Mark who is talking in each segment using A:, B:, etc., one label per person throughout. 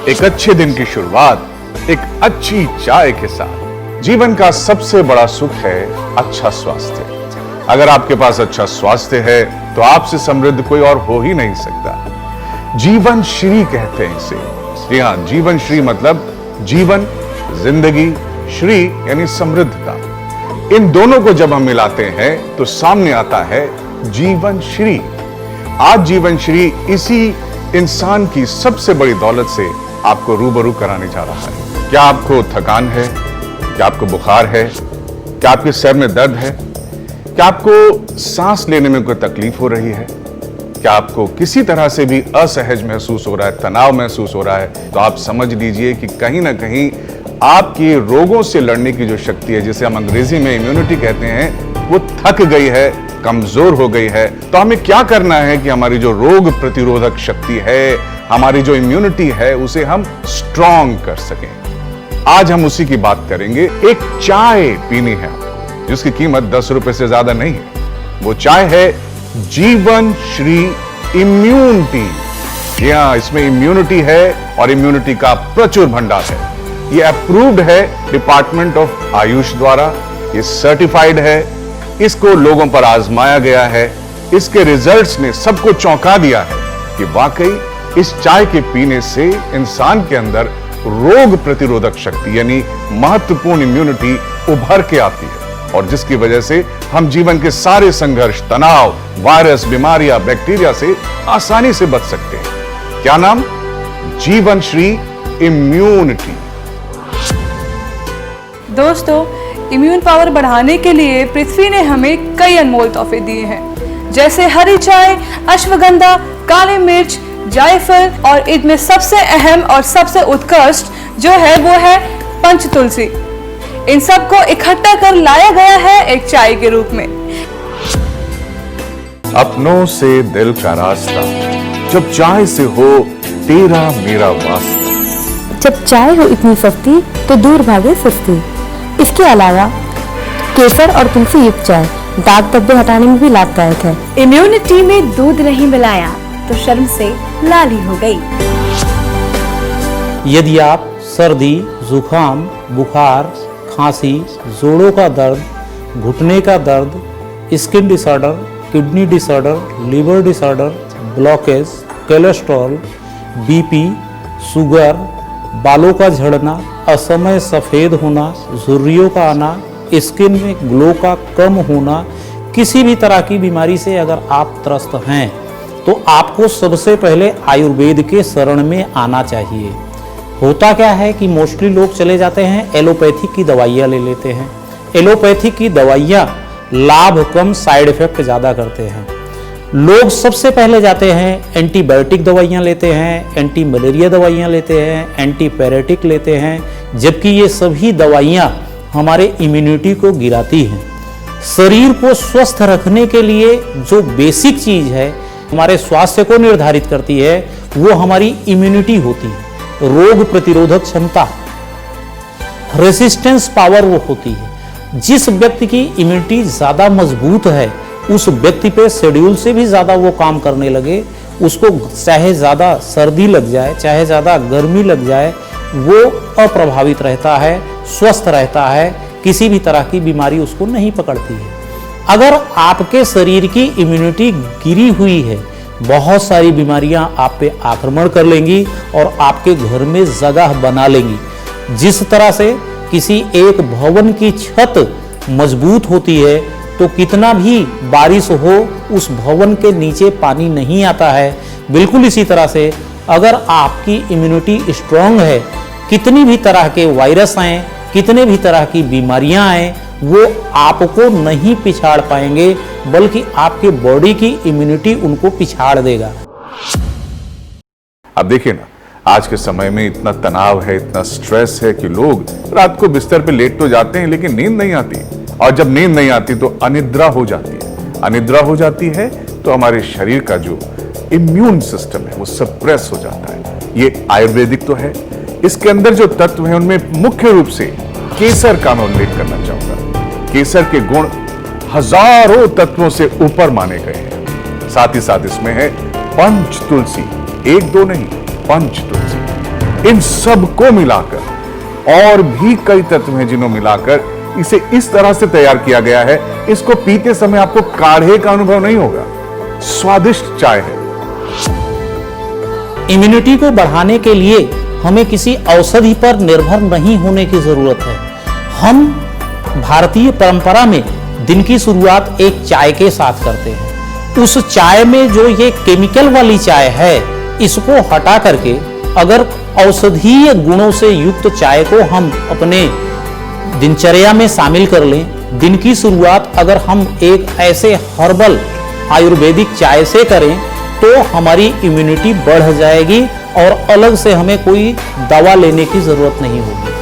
A: एक अच्छे दिन की शुरुआत एक अच्छी चाय के साथ। जीवन का सबसे बड़ा सुख है अच्छा स्वास्थ्य। अगर आपके पास अच्छा स्वास्थ्य है तो आपसे समृद्ध कोई और हो ही नहीं सकता। जीवन श्री कहते हैं इसे। जी हां, जीवन श्री मतलब जीवन, जिंदगी, श्री यानी समृद्धता। इन दोनों को जब हम मिलाते हैं तो सामने आता है जीवन श्री। आज जीवन श्री इसी इंसान की सबसे बड़ी दौलत से आपको रूबरू कराने जा रहा है। क्या आपको थकान है? क्या आपको बुखार है? क्या आपके सर में दर्द है? क्या आपको सांस लेने में कोई तकलीफ हो रही है? क्या आपको किसी तरह से भी असहज महसूस हो रहा है, तनाव महसूस हो रहा है? तो आप समझ लीजिए कि कहीं ना कहीं आपकी रोगों से लड़ने की जो शक्ति है, जिसे हम अंग्रेजी में इम्यूनिटी कहते हैं, वो थक गई है, कमजोर हो गई है। तो हमें क्या करना है कि हमारी जो रोग प्रतिरोधक शक्ति है, हमारी जो इम्यूनिटी है, उसे हम स्ट्रॉन्ग कर सकें। आज हम उसी की बात करेंगे। एक चाय पीनी है आपको जिसकी कीमत 10 रुपए से ज्यादा नहीं है। वो चाय है जीवन श्री इम्यून टी। जी हां, इसमें इम्यूनिटी है और इम्यूनिटी का प्रचुर भंडार है। ये अप्रूव्ड है डिपार्टमेंट ऑफ आयुष द्वारा, ये सर्टिफाइड है, इसको लोगों पर आजमाया गया है। इसके रिजल्ट्स ने सबको चौंका दिया है कि वाकई इस चाय के पीने से इंसान के अंदर रोग प्रतिरोधक शक्ति यानी महत्वपूर्ण इम्यूनिटी उभर के आती है, और जिसकी वजह से हम जीवन के सारे संघर्ष, तनाव, वायरस, बीमारियां, बैक्टीरिया से आसानी से बच सकते हैं। क्या नाम? जीवन श्री इम्यूनिटी।
B: दोस्तों, इम्यून पावर बढ़ाने के लिए पृथ्वी ने हमें कई अनमोल तोहफे दिए हैं, जैसे हरी चाय, अश्वगंधा, काली मिर्च, जायफल, और इनमें सबसे अहम और सबसे उत्कृष्ट जो है वो है पंच तुलसी। इन सबको इकट्ठा कर लाया गया है एक चाय के रूप में।
A: अपनों से दिल का रास्ता, जब चाय से हो तेरा मेरा वास्ता।
C: जब चाय हो इतनी सस्ती तो दूर भागे सुस्ती। इसके अलावा केसर और तुलसी युक्त चाय दाग धब्बे हटाने में भी लाभदायक है।
D: इम्यूनिटी में दूध नहीं मिलाया तो शर्म से लाल ही हो गई।
E: यदि आप सर्दी, जुकाम, बुखार, खांसी, जोड़ों का दर्द, घुटने का दर्द, skin disorder, kidney disorder, liver disorder, blockage, cholesterol, BP, sugar, बालों का झड़ना, असमय सफ़ेद होना, झुर्रियों का आना, स्किन में ग्लो का कम होना, किसी भी तरह की बीमारी से अगर आप त्रस्त हैं तो आपको सबसे पहले आयुर्वेद के शरण में आना चाहिए। होता क्या है कि मोस्टली लोग चले जाते हैं एलोपैथिक की दवाइयाँ ले लेते हैं। एलोपैथिक की दवाइयाँ लाभ कम, साइड इफेक्ट ज़्यादा करते हैं। लोग सबसे पहले जाते हैं एंटीबायोटिक दवाइयाँ लेते हैं, एंटी मलेरिया दवाइयाँ लेते हैं, एंटीपैरेटिक लेते हैं, जबकि ये सभी दवाइयाँ हमारे इम्यूनिटी को गिराती हैं। शरीर को स्वस्थ रखने के लिए जो बेसिक चीज़ है, हमारे स्वास्थ्य को निर्धारित करती है, वो हमारी इम्यूनिटी होती है। रोग प्रतिरोधक क्षमता, रेसिस्टेंस पावर वो होती है। जिस व्यक्ति की इम्यूनिटी ज़्यादा मजबूत है उस व्यक्ति पे शेड्यूल से भी ज़्यादा वो काम करने लगे। उसको चाहे ज़्यादा सर्दी लग जाए, चाहे ज़्यादा गर्मी लग जाए, वो अप्रभावित रहता है, स्वस्थ रहता है, किसी भी तरह की बीमारी उसको नहीं पकड़ती है। अगर आपके शरीर की इम्यूनिटी गिरी हुई है, बहुत सारी बीमारियां आप पे आक्रमण कर लेंगी और आपके घर में जगह बना लेंगी। जिस तरह से किसी एक भवन की छत मजबूत होती है तो कितना भी बारिश हो उस भवन के नीचे पानी नहीं आता है, बिल्कुल इसी तरह से अगर आपकी इम्यूनिटी स्ट्रांग है, कितनी भी तरह के वायरस आए, कितने भी तरह की बीमारियां आए, वो आपको नहीं पिछाड़ पाएंगे, बल्कि आपके बॉडी की इम्यूनिटी उनको पिछाड़ देगा।
A: अब देखिए ना, आज के समय में इतना तनाव है, इतना स्ट्रेस है कि लोग रात को बिस्तर पे लेट तो जाते हैं लेकिन नींद नहीं आती, और जब नींद नहीं आती तो अनिद्रा हो जाती है। अनिद्रा हो जाती है तो हमारे शरीर का जो इम्यून सिस्टम है वो सप्रेस हो जाता है। ये आयुर्वेदिक तो है, इसके अंदर जो तत्व हैं उनमें मुख्य रूप से केसर का मैं उल्लेख करना चाहूंगा। केसर के गुण हजारों तत्वों से ऊपर माने गए हैं। साथ ही साथ इसमें है पंच तुलसी, एक दो नहीं, पंच तुलसी। इन सब को मिलाकर और भी कई तत्व हैं जिन्हों मिलाकर इसे इस तरह से तैयार किया गया है, इसको पीते समय आपको काढ़े का अनुभव नहीं होगा। स्वादिष्ट चाय है।
E: इम्यूनिटी को बढ़ाने के लिए हमें किसी औषधि पर निर्भर नहीं होने की जरूरत है। हम भारतीय परंपरा में दिन की शुरुआत एक चाय के साथ करते हैं। उस चाय में जो ये केमिकल वाली चाय है, इसको हटा करके अगर औषधीय गुणों से युक्त चाय को हम अपने दिनचर्या में शामिल कर लें, दिन की शुरुआत अगर हम एक ऐसे हर्बल आयुर्वेदिक चाय से करें तो हमारी इम्यूनिटी बढ़ जाएगी और अलग से हमें कोई दवा लेने की जरूरत नहीं होगी।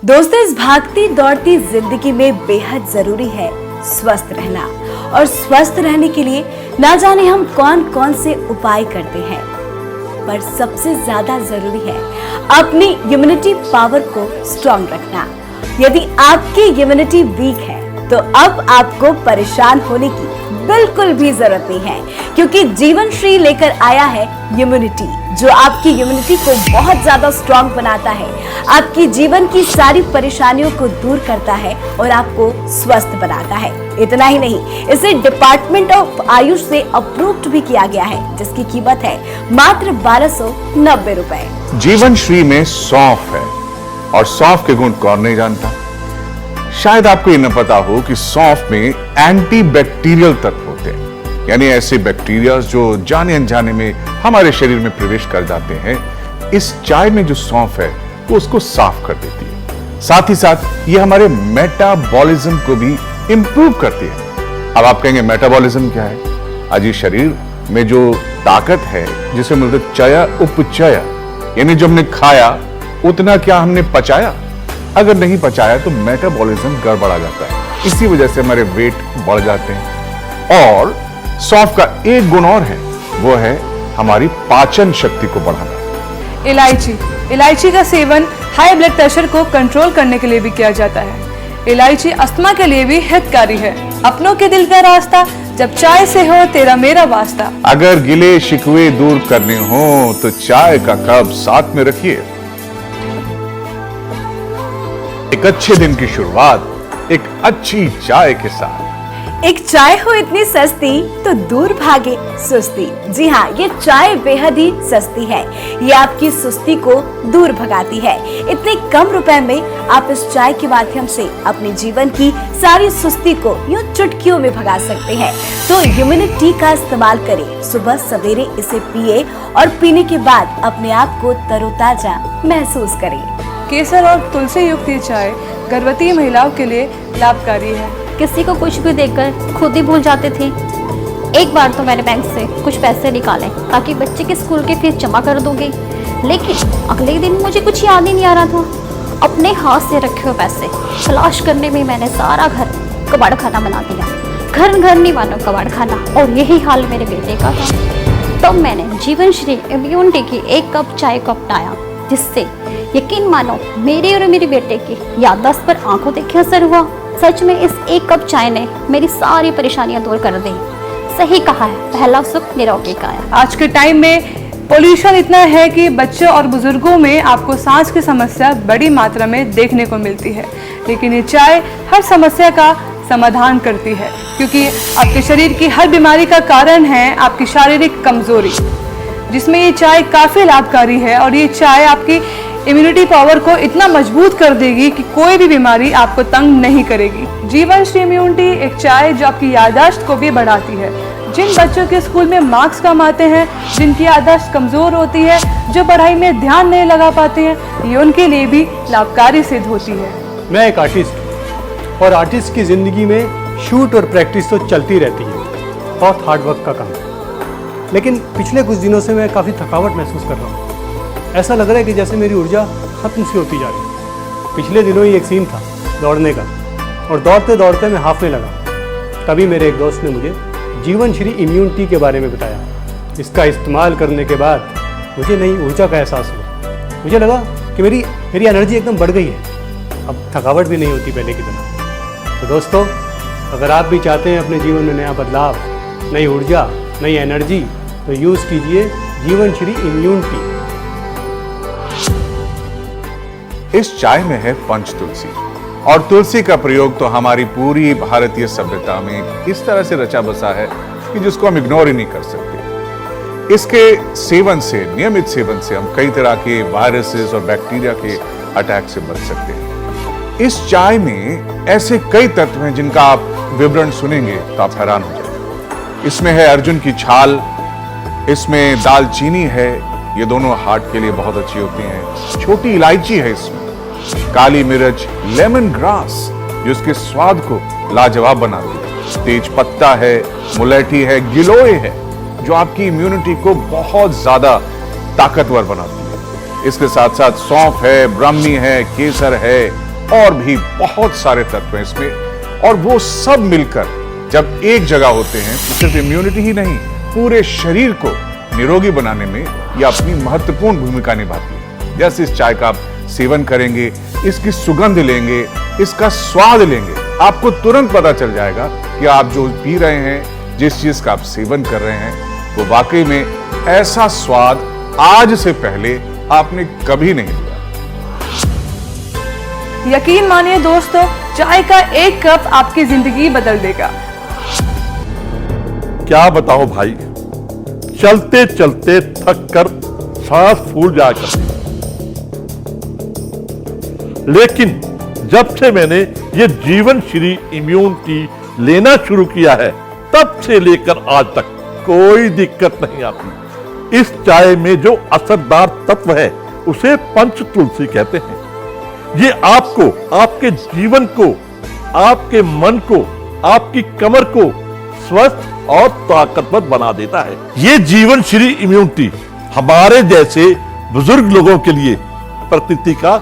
D: दोस्तों, इस भागती दौड़ती जिंदगी में बेहद जरूरी है स्वस्थ रहना। और स्वस्थ रहने के लिए ना जाने हम कौन कौन से उपाय करते हैं, पर सबसे ज्यादा जरूरी है अपनी इम्यूनिटी पावर को स्ट्रॉन्ग रखना। यदि आपकी इम्यूनिटी वीक है तो अब आपको परेशान होने की बिल्कुल भी जरूरत नहीं है, क्योंकि जीवन श्री लेकर आया है इम्यूनिटी, जो आपकी इम्यूनिटी को बहुत ज्यादा स्ट्रॉन्ग बनाता है, आपकी जीवन की सारी परेशानियों को दूर करता है और आपको स्वस्थ बनाता है। इतना ही नहीं, इसे डिपार्टमेंट ऑफ आयुष से अप्रूव्ड भी किया गया है, जिसकी कीमत है मात्र 1290 रुपए।
A: जीवन श्री में सौंफ है, और सौंफ के गुण कौन नहीं जानता। शायद आपको ये न पता हो कि सौंफ में एंटी बैक्टीरियल तत्व होते हैं, यानी ऐसे बैक्टीरिया जो जाने अनजाने में हमारे शरीर में प्रवेश कर जाते हैं। इस चाय में जो सौंफ है वो उसको साफ कर देती है। साथ ही साथ ये हमारे मेटाबॉलिज्म को भी इंप्रूव करती है। अब आप कहेंगे मेटाबॉलिज्म क्या है? आज इस शरीर में जो ताकत है जिसे मिलते चय उपचय, यानी जो हमने खाया उतना क्या हमने पचाया? अगर नहीं पचाया तो मेटाबॉलिज्म गड़बड़ा जाता है, इसी वजह से हमारे वेट बढ़ जाते हैं। और सौंफ का एक गुण और है, वो है हमारी पाचन शक्ति को बढ़ाना।
B: इलायची का सेवन हाई ब्लड प्रेशर को कंट्रोल करने के लिए भी किया जाता है। इलायची अस्थमा के लिए भी हितकारी है। अपनों के दिल का रास्ता जब चाय से हो तेरा मेरा वास्ता।
A: अगर गिले शिकवे दूर करने हो तो चाय का कप साथ में रखिए। एक अच्छे दिन की शुरुआत एक अच्छी चाय के साथ।
D: एक चाय हो इतनी सस्ती तो दूर भागे सुस्ती। जी हाँ, ये चाय बेहद ही सस्ती है। ये आपकी सुस्ती को दूर भगाती है। इतने कम रुपए में आप इस चाय के माध्यम से अपने जीवन की सारी सुस्ती को यूं चुटकियों में भगा सकते हैं। तो इम्यूनिटी का इस्तेमाल करें, सुबह सवेरे इसे पिए और पीने के बाद अपने आप को तरोताजा महसूस करें।
B: केसर और तुलसी युक्त ये चाय गर्भवती महिलाओं के लिए लाभकारी है।
F: किसी को कुछ भी देकर खुद ही भूल जाते थे। एक बार तो मैंने बैंक से कुछ पैसे निकाले ताकि बच्चे के स्कूल की फीस जमा कर दूंगी, लेकिन अगले दिन मुझे कुछ याद ही नहीं आ रहा था। अपने हाथ से रखे हुए पैसे तलाश करने में मैंने सारा घर कबाड़ खाना बना दिया। घर घर नहीं मानो कबाड़ खाना, और यही हाल मेरे बेटे का था। तब मैंने जीवन श्री इम्यूनिटी की एक कप चाय को अपनाया, जिससे यकीन मानो मेरे और मेरे बेटे की याददाश्त पर आंखों देखे असर हुआ। सच में इस एक कप चाय ने मेरी सारी परेशानियां दूर कर दी। सही कहा है, पहला सुख निरोगी काया।
B: आज के टाइम में पोल्यूशन इतना है कि बच्चों और बुजुर्गों में आपको सांस की समस्या बड़ी मात्रा में देखने को मिलती है, लेकिन ये चाय हर समस्या का समाधान करती है, क्योंकि आपके शरीर की हर बीमारी का कारण है आपकी शारीरिक कमजोरी, जिसमें ये चाय काफी लाभकारी है। और ये चाय आपकी इम्यूनिटी पावर को इतना मजबूत कर देगी कि कोई भी बीमारी आपको तंग नहीं करेगी। जीवन श्री इम्यूनिटी एक चाय जो आपकी याददाश्त को भी बढ़ाती है। जिन बच्चों के स्कूल में मार्क्स कम आते हैं, जिनकी याददाश्त कमजोर होती है, जो पढ़ाई में ध्यान नहीं लगा पाते हैं, ये उनके लिए भी लाभकारी सिद्ध होती है।
G: मैं एक आर्टिस्ट हूँ, और आर्टिस्ट की ज़िंदगी में शूट और प्रैक्टिस तो चलती रहती है, बहुत हार्ड वर्क का काम। लेकिन पिछले कुछ दिनों से मैं काफ़ी थकावट महसूस कर रहा हूँ। ऐसा लग रहा है कि जैसे मेरी ऊर्जा खत्म सी होती जा रही है। पिछले दिनों ही एक सीन था दौड़ने का, और दौड़ते दौड़ते मैं हाफने लगा। तभी मेरे एक दोस्त ने मुझे जीवन श्री इम्यूनिटी के बारे में बताया। इसका इस्तेमाल करने के बाद मुझे नई ऊर्जा का एहसास हुआ। मुझे लगा कि मेरी एनर्जी एकदम बढ़ गई है, अब थकावट भी नहीं होती पहले की तरह। तो दोस्तों, अगर आप भी चाहते हैं अपने जीवन में नया बदलाव, नई ऊर्जा, नई एनर्जी, तो यूज़ कीजिए जीवन श्री इम्यूनिटी।
A: इस चाय में है पंच तुलसी, और तुलसी का प्रयोग तो हमारी पूरी भारतीय सभ्यता में इस तरह से रचा बसा है कि जिसको हम इग्नोर ही नहीं कर सकते। इसके सेवन से, नियमित सेवन से हम कई तरह के वायरसेस और बैक्टीरिया के अटैक से बच सकते हैं। इस चाय में ऐसे कई तत्व हैं जिनका आप विवरण सुनेंगे तो आप हैरान हो जाएंगे। इसमें है अर्जुन की छाल, इसमें दालचीनी है, ये दोनों हार्ट के लिए बहुत अच्छी होती हैं। छोटी इलायची है इसमें, काली मिर्च, लेमन ग्रास जो इसके स्वाद को लाजवाब बनाती है, तेज पत्ता है, मुलेठी है, गिलोय है जो आपकी इम्यूनिटी को बहुत ज्यादा ताकतवर बनाती है। इसके साथ साथ सौंफ है, ब्राह्मी है, केसर है और भी बहुत सारे तत्व हैं इसमें, और वो सब मिलकर जब एक जगह होते हैं तो सिर्फ इम्यूनिटी ही नहीं, पूरे शरीर को निरोगी बनाने में यह अपनी महत्वपूर्ण भूमिका निभाती है। जैसे इस चाय का आप सेवन करेंगे, इसकी सुगंध लेंगे, इसका स्वाद लेंगे, आपको तुरंत पता चल जाएगा कि आप जो पी रहे हैं, जिस चीज का आप सेवन कर रहे हैं, वो वाकई में ऐसा स्वाद आज से पहले आपने कभी नहीं लिया।
B: यकीन मानिए दोस्तों, चाय का एक कप आपकी जिंदगी बदल देगा।
H: क्या बताओ भाई, चलते चलते थक कर सांस फूल जाया करती, लेकिन जब से मैंने ये जीवन श्री इम्यून टी लेना शुरू किया है, तब से लेकर आज तक कोई दिक्कत नहीं आती। इस चाय में जो असरदार तत्व है उसे पंच तुलसी कहते हैं। ये आपको, आपके जीवन को, आपके मन को, आपकी कमर को स्वस्थ और ताकतवर बना देता है। ये जीवन श्री इम्यूनिटी हमारे जैसे बुजुर्ग लोगों के लिए प्रकृति का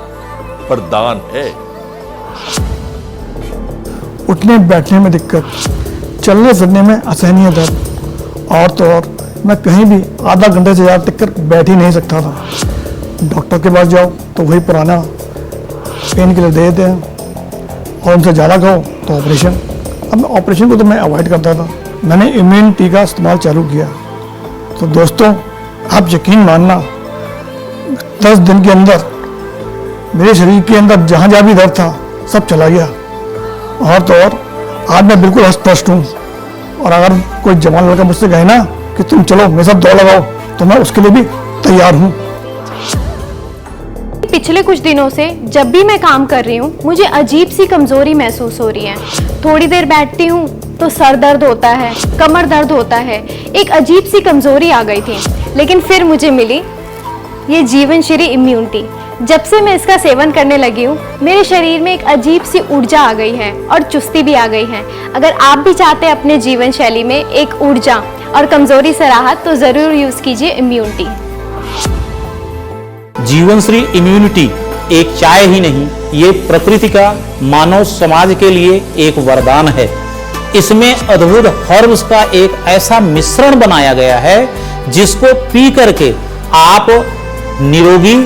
H: वरदान है।
I: उठने बैठने में दिक्कत, चलने फिरने में असहनीय दर्द, और तो और मैं कहीं भी आधा घंटे से ज़्यादा टिककर बैठ ही नहीं सकता था। डॉक्टर के पास जाओ तो वही पुराना पेन किलर दे देते हैं, और उनसे ज़्यादा खाओ तो ऑपरेशन। अब ऑपरेशन को तो मैं अवॉइड करता था। मैंने इम्यून टी का इस्तेमाल चालू किया। तो दोस्तों, आप यकीन मानना, 10 दिन के अंदर मेरे शरीर के अंदर जहाँ जहाँ भी दर्द था सब चला गया, और तो और आज मैं बिल्कुल हष्ट-पुष्ट हूँ। और अगर कोई जवान लड़का मुझसे कहे ना कि तुम चलो मेरे साथ दौड़ लगाओ, तो मैं उसके लिए भी तैयार हूँ।
J: पिछले कुछ दिनों से जब भी मैं काम कर रही हूँ, मुझे अजीब सी कमजोरी महसूस हो रही है। थोड़ी देर बैठती हूँ तो सर दर्द होता है, कमर दर्द होता है, एक अजीब सी कमजोरी आ गई थी। लेकिन फिर मुझे मिली ये जीवन श्री इम्यूनिटी। जब से मैं इसका सेवन करने लगी हूँ, मेरे शरीर में एक अजीब सी ऊर्जा आ गई है और चुस्ती भी आ गई है। अगर आप भी चाहते हैं अपने जीवन शैली में एक ऊर्जा और कमजोरी से राहत, तो जरूर यूज कीजिए इम्यूनिटी।
E: जीवन श्री इम्यूनिटी एक चाय ही नहीं, ये प्रकृति का मानव समाज के लिए एक वरदान है। इसमें अद्भुत हर्ब्स का एक ऐसा मिश्रण बनाया गया है जिसको पी करके आप निरोगी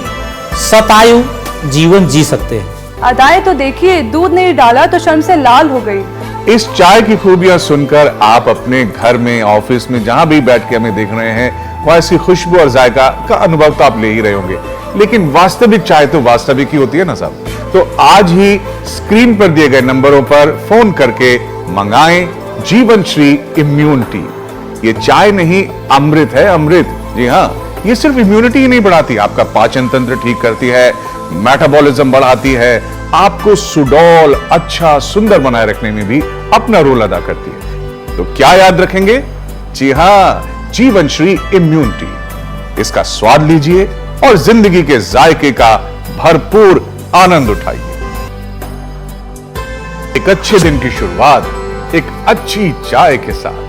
E: शतायु जीवन जी सकते हैं।
B: अदाएं तो देखिए, दूध नहीं डाला तो शर्म से लाल हो गई।
A: इस चाय की खूबियां सुनकर आप अपने घर में, ऑफिस में, जहां भी बैठ के हमें देख रहे हैं, वह ऐसी खुशबू और जायका का अनुभव तो आप ले ही रहे होंगे। लेकिन वास्तविक चाय तो वास्तविक ही होती है ना साहब। तो आज ही स्क्रीन पर दिए गए नंबरों पर फोन करके मंगाएं जीवन श्री इम्यून टी। ये चाय नहीं, अमृत है, अमृत। जी हाँ, ये सिर्फ इम्यूनिटी ही नहीं बढ़ाती, आपका पाचन तंत्र ठीक करती है, मेटाबॉलिज्म बढ़ाती है, आपको सुडौल, अच्छा, सुंदर बनाए रखने में भी अपना रोल अदा करती है। तो क्या याद रखेंगे? जी हाँ, जीवन श्री इम्यून टी। इसका स्वाद लीजिए और जिंदगी के जायके का भरपूर आनंद उठाइए। एक अच्छे दिन की शुरुआत एक अच्छी चाय के साथ।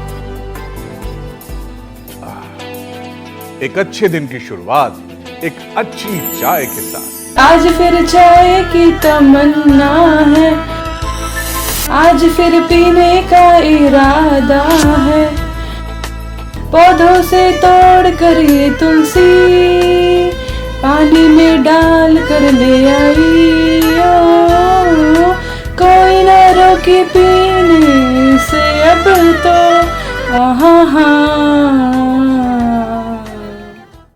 A: एक अच्छे दिन की शुरुआत एक अच्छी चाय के साथ।
B: आज फिर चाय की तमन्ना है, आज फिर पीने का इरादा है। पौधों से तोड़ कर ये तुलसी, पानी में डाल कर ले आई। ओ, कोई न रोके पीने से अब तो। हाँ हाँ